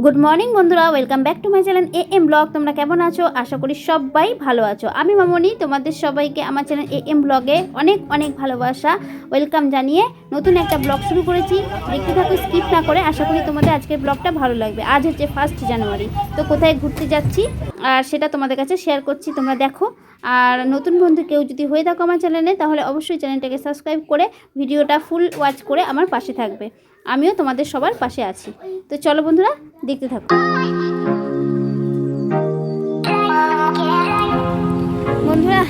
Good morning বন্ধুরা, welcome back to my channel AM blog. তোমরা কেমন আছো? আশা করি সবাই ভালো আছো। আমি মামনি, তোমাদের সবাইকে আমার চ্যানেল AM ব্লগে অনেক অনেক ভালোবাসা, ওয়েলকাম জানিয়ে নতুন একটা ব্লগ শুরু করেছি। দেখতে থাকো স্কিপ না করে। আশা করি তোমাদের আজকের ব্লগটা ভালো লাগবে। আজ হচ্ছে 1 জানুয়ারি। তো কোথায় ঘুরতে যাচ্ছি আর সেটা তোমাদের কাছে শেয়ার করছি, তোমরা দেখো। আর নতুন বন্ধু কেউ যদি হয়ে থাকো আমার চ্যানেলে, তাহলে অবশ্যই চ্যানেলটাকে সাবস্ক্রাইব করে ভিডিওটা ফুল ওয়াচ করে আমার পাশে থাকবে। আমিও তোমাদের সবার পাশে আছি। তো চলো বন্ধুরা, দেখতে থাকো। বন্ধুরা,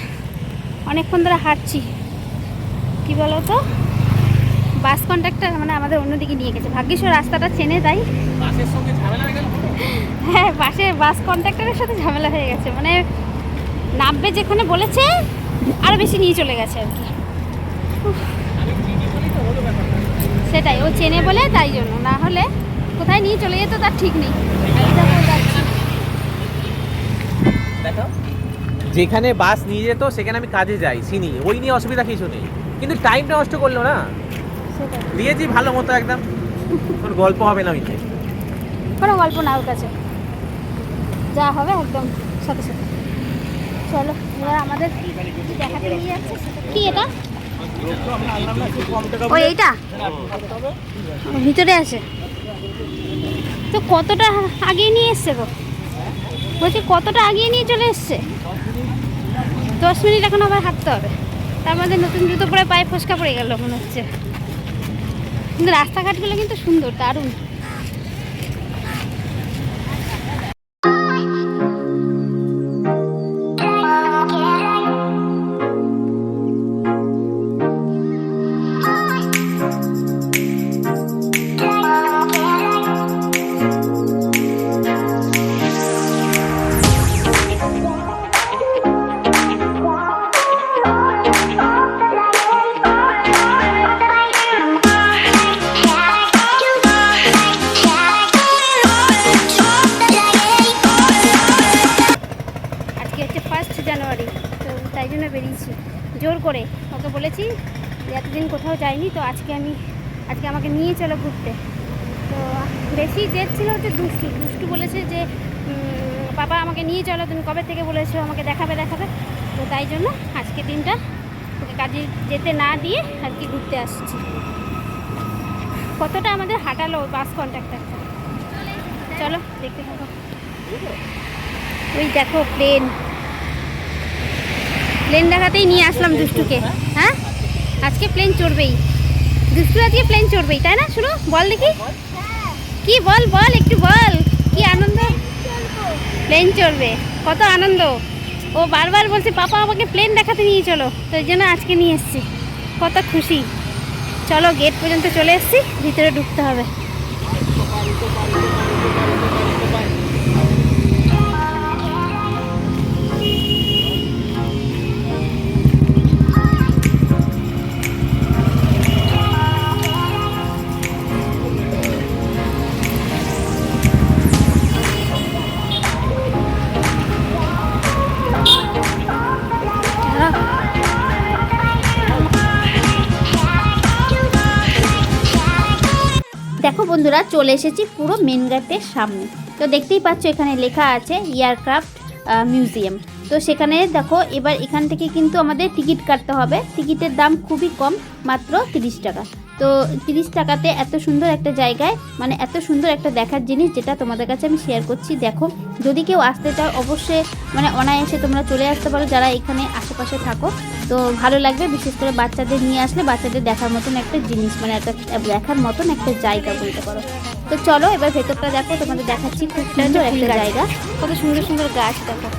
অনেকক্ষণ ধরে হাঁটছি। কি বলো তো, বাস কন্ট্রাক্টর মানে আমাদের অন্যদিকে নিয়ে গেছে। ভাগ্যিস রাস্তাটা চেনে, তাই বাসের সঙ্গে ঝামেলা হয়ে গেল। হ্যাঁ, বাস কন্ট্রাক্টরের সাথে ঝামেলা হয়ে গেছে। মানে নামবে যেখানে বলেছে আরও বেশি নিয়ে চলে গেছে আর কি। সেটাই, ও চেনে বলে, তাই জন্য। না হলে কোথায় নিয়ে চলে যেত তার ঠিক নেই। দেখো, যেখানে বাস নিয়ে যেত সেখানে আমি কাজে যাই, চিনি, ওই নিয়ে অসুবিধা কিছু নেই, কিন্তু টাইমটা নষ্ট করলো না। দিয়েছি ভালো মতো, একদম কোনো গল্প হবে না ওইতে। কোনো গল্প না ওর কাছে, যা হবে একদম সাথে সাথে। চলো, এবার আমাদের দেখাতে নিয়ে যাচ্ছে। কি এটা? ও এইটা ভিতরে আছে তো। কতটা আগিয়ে নিয়ে এসছে গো, বলছি কতটা আগিয়ে নিয়ে চলে এসছে। 10 মিনিট এখন আবার হাঁটতে হবে। তার মধ্যে নতুন জুতো পরে পায়ে ফসকা পড়ে গেল মনে হচ্ছে। কিন্তু রাস্তাঘাটগুলো কিন্তু সুন্দর, দারুণ। জানুয়ারি, তো তাই জন্য বেরিয়েছি জোর করে। ওকে বলেছি যে এতদিন কোথাও যাইনি, তো আজকে আমাকে নিয়ে চলো ঘুরতে। তো বেশি জেদ ছিল হচ্ছে দুষ্টু বলেছে যে বাবা আমাকে নিয়ে চলো, তুমি কবে থেকে বলেছো আমাকে দেখাবে। তো তাই জন্য আজকে দিনটা ওকে কাজে যেতে না দিয়ে আর কি ঘুরতে আসছি। কতটা আমাদের হাঁটালো বাস কন্ট্রাক্টরটা। চলো দেখতে থাকো। ওই দেখো প্লেন দেখাতেই নিয়ে আসলাম দুষ্টুকে। হ্যাঁ, আজকে প্লেন চড়বেই দুষ্টু, আজকে প্লেন চড়বেই, তাই না? শুনো, বল দেখি কি, বল একটু বল, কি আনন্দ। প্লেন চড়বে, কত আনন্দ। ও বারবার বলছে পাপা আমাকে প্লেন দেখাতে নিয়ে চলো, তো এই জন্য আজকে নিয়ে এসছি। কত খুশি। চলো, গেট পর্যন্ত চলে এসছি, ভিতরে ঢুকতে হবে। দেখো বন্ধুরা, চলে এসেছি পুরো মেন গেটের সামনে। তো দেখতেই পাচ্ছ এখানে লেখা আছে এয়ারক্রাফট মিউজিয়াম। তো সেখানে দেখো, এবার এখান থেকে কিন্তু আমাদের টিকিট কাটতে হবে। টিকিটের দাম খুবই কম, মাত্র 30 টাকা। তো 30 টাকাতে এত সুন্দর একটা জায়গায়, মানে এত সুন্দর একটা দেখার জিনিস, যেটা তোমাদের কাছে আমি শেয়ার করছি। দেখো, যদি কেউ আসতে চাও অবশ্যই মানে অনায়াসে তোমরা চলে আসতে পারো, যারা এখানে আশেপাশে থাকো। তো ভালো লাগবে, বিশেষ করে বাচ্চাদের নিয়ে আসলে বাচ্চাদের দেখার মতন একটা জিনিস, মানে একটা দেখার মতন একটা জায়গা বলতে পারো। তো চলো এবার ভেতরটা দেখো, তোমাদের দেখাচ্ছি। খুব সুন্দর একটা জায়গা, কত সুন্দর সুন্দর গাছ দেখো।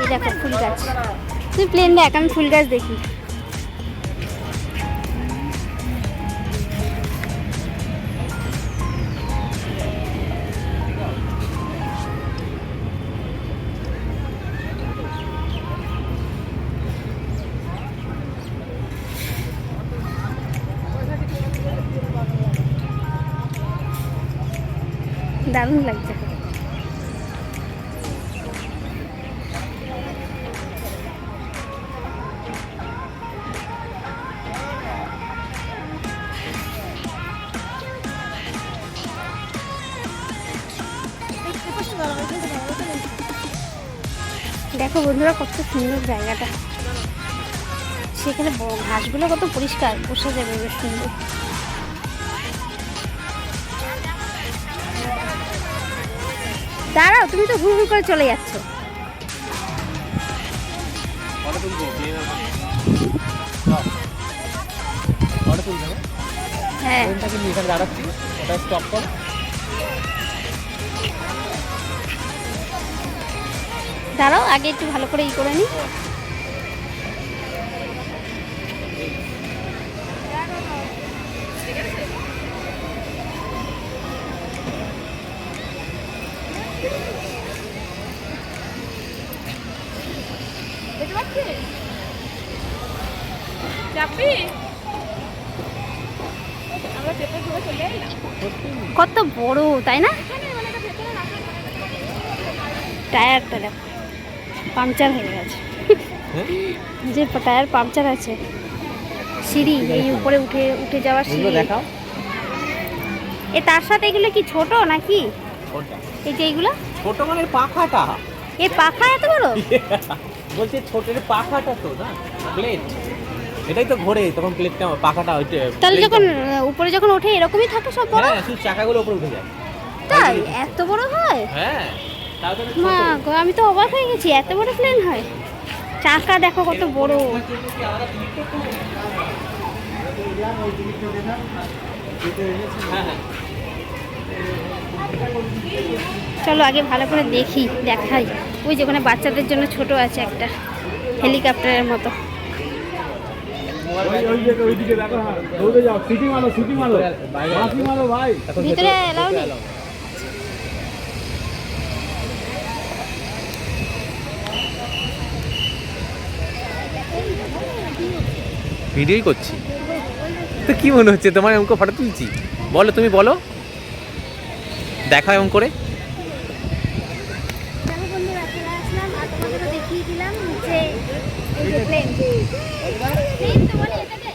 এই দেখো ফুল গাছ। তুই প্লেন দেখ, আমি ফুল গাছ দেখি। দারুণ লাগছে। দেখো বন্ধুরা কত সুন্দর জায়গাটা, সেখানে ঘাসগুলো কত পরিষ্কার, বসে যাবে বেশ সুন্দর। দাঁড়াও, তুমি তো হুড় হুড় করে চলে যাচ্ছ। হ্যাঁ দাঁড়াচ্ছি, ওটা স্টপ করো। দাঁড়াও, আগে একটু ভালো করে করে নিই। কত বড় তাই না? টায়ারটা দেখো পাংচার হয়ে গেছে, যে টায়ার পাংচার আছে। সিঁড়ি, এই উপরে উঠে উঠে যাওয়ার সিঁড়ি দেখাও। এ তার সাথে এগুলো কি ছোট নাকি? এই যে এইগুলো ছোট মানে পাখাটা, এই পাখা এত বড়? বলছে ছোটের পাখাটা তো না, প্লেট, এটাই তো ঘোরে তখন প্লেটটা পাখাটা ওইটা। তাহলে যখন উপরে যখন ওঠে এরকমই থাকে সব বড়? হ্যাঁ, শুধু চাকাগুলো উপরে উঠে যায়। তাই এত বড় হয়? হ্যাঁ, তাও তো মা গো, আমি তো অবাক হয়ে গেছি, এত বড় প্লেন হয়। চাকা দেখো কত বড়। চলো আগে ভালো করে দেখি, দেখাই। ওই যেখানে বাচ্চাদের জন্য ছোট আছে একটা হেলিকপ্টারের মতো। ভিতরে এলাও নেই। ভিডিওই করছি তো, কি মনে হচ্ছে তোমার অঙ্ক ফটো তুলছি? বলো, তুমি বলো, দেখাও এমন করে। দেখো বন্ধুরা, চলে আসলাম আর তোমাদেরও দেখিয়ে দিলাম যে এই যে প্লেন। প্লেন তো বলে এটাকে,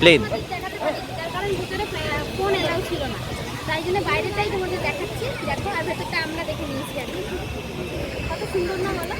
প্লেন দেখাতে পারি, তার কারণ ভিতরে ফোন এলাও ছিল না, তাই জন্য বাইরেটাই তোমাদের দেখাচ্ছি। দেখো, আর ভেতরটা আমরা দেখে নিয়েছি আর কি। কত সুন্দর না বলো?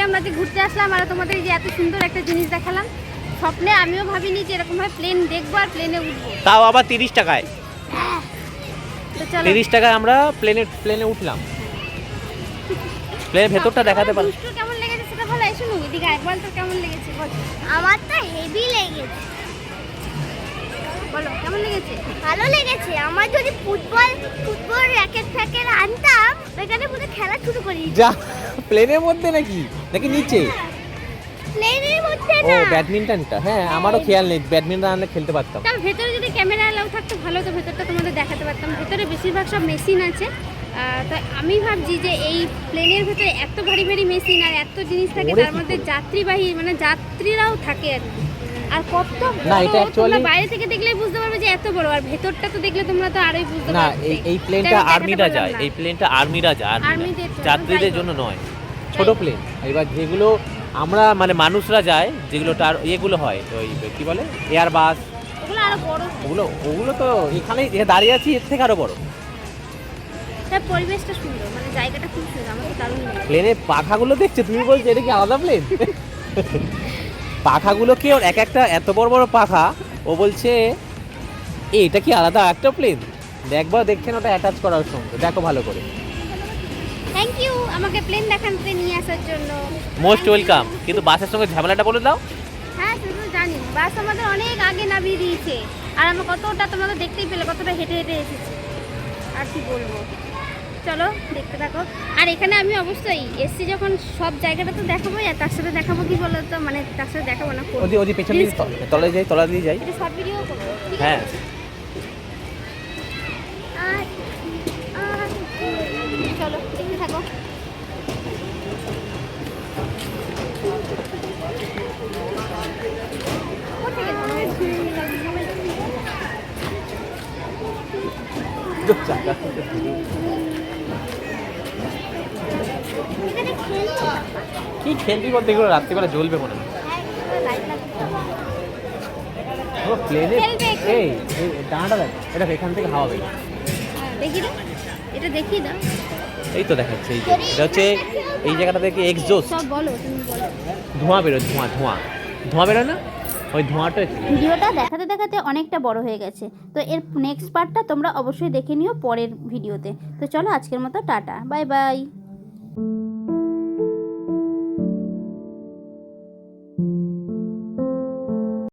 আমরা যে ঘুরতে আসলাম আর তোমাদের এই যে এত সুন্দর একটা জিনিস দেখালাম, স্বপ্নে আমিও ভাবিনি যে এরকম ভাবে প্লেন দেখবো আর প্লেনে উঠবো, তাও আবার 30 টাকায়। তো চলো 30 টাকায় আমরা প্লেনে উঠলাম। প্লেনের ভেতরটা দেখাতে পারো। দুষ্টুর কেমন লেগেছে সেটা ভালো, এসো নু এদিকে আয়, বল তোর কেমন লেগেছে বল। আমার তো হেভি লেগেছে। বলো কেমন লেগেছে? ভালো লেগেছে। আমার যদি ফুটবল র্যাকেট ফ্যাকেট আনতাম, ওখানে পুরো খেলা শুরু করি। যা, প্লেনের মধ্যে নাকি নিচে? প্লেনের মধ্যে ও না, ব্যাডমিন্টনটা। হ্যাঁ, আমারও খেয়াল নেই, ব্যাডমিন্টন আনলে খেলতে পারতাম। তার ভেতরে যদি ক্যামেরা এলাও থাকতো ভালো, তো ভেতরটা তোমাদের দেখাতে পারতাম। ভেতরে বেশিরভাগ সব মেশিন আছে। তো আমি ভাবছি যে এই প্লেনের ভেতরে এত ভারী ভারী মেশিন আর এত জিনিস থাকে, ওরে তার কি মধ্যে করে? যাত্রীবাহী মানে যাত্রীরাও থাকে আর কি। আর কত না, বড়, এটা actually- তোমরা বাইরে থেকে দেখলেই বুঝতে পারবে যে এত বড়, আর ভেতরটা তো দেখলে তোমরা তো আরোই বুঝতে না, পারবে। এই প্লেনটা আর্মিরা যায়, এই প্লেনটা আর্মিরা যায়, আর্মিদের জন্য, যাত্রীদের যাই হোক। জন্য নয়। ছোট প্লেন। এবার যেগুলো আমরা মানে মানুষরা যায়, যেগুলো তার ইয়েগুলো হয়, ওই কি বলে এয়ার বাস, ওগুলো আরো বড়। ওগুলো তো এখানে দাঁড়িয়ে আছি, এর থেকে আরো বড়। তার পরিবেশটা সুন্দর, মানে জায়গাটা খুব সুন্দর, আমার তো দারুণ লেগেছে। প্লেনের পাখাগুলো দেখছো, তুমি বলছো এটা কি আলাদা প্লেন? পাখাগুলো কি ওর এক একটা এত বড় বড় পাখা, ও বলছে এটা কি আলাদা একটা প্লেন? একবার দেখছেন ওটা অ্যাটাচ করার সঙ্গে, দেখো ভালো করে। থ্যাংক ইউ আমাকে প্লেন দেখাতে নিয়ে আসার জন্য। Most welcome. কিন্তু বাসের সঙ্গে ঝামেলাটা বলে দাও। হ্যাঁ, শুধু জানি বাস আমাদের অনেক আগে নামিয়ে দিয়েছে, আর আমরা কতটা তোমাকে দেখতেই পেলে, কতটা হেঁটে হেঁটে এসেছি, আর কি বলবো। চলো দেখতে থাকো। আর এখানে আমি অবশ্যই এসছি যখন সব জায়গাটা তো দেখাবো, আর তার সাথে দেখাবো কি বলো তো, মানে তার সাথে দেখাবো না, ওদি পেছন দিকে তলায় যাই, তলা দিয়ে যাই। একটু শর্ট ভিডিও করবো, ঠিক হ্যাঁ আছে? চলো দেখতে থাকো। কি খেলবি বলতে, এগুলো রাত্রিবেলা জ্বলবে মনে হয়। ও প্লেনে খেলবে, এই ডাঁটা দেখ, এটা এখান থেকে হাওয়া বেরোয়। দেখি দাও, এটা দেখিয়ে দাও। এই তো দেখাচ্ছে, এই যে এটা হচ্ছে এই জায়গাটা থেকে এক্সজস্ট সব বলো, তুমি বলো। ধোঁয়া বেরোয়, ধোঁয়া ধোঁয়া ধোঁয়া বেরোয় না, ওই ধোঁয়াটা। ভিডিওটা দেখাতে দেখাতে অনেকটা বড় হয়ে গেছে, তো এর নেক্সট পার্টটা তোমরা অবশ্যই দেখে নিও পরের ভিডিওতে। তো চলো আজকের মতো টাটা, বাই বাই।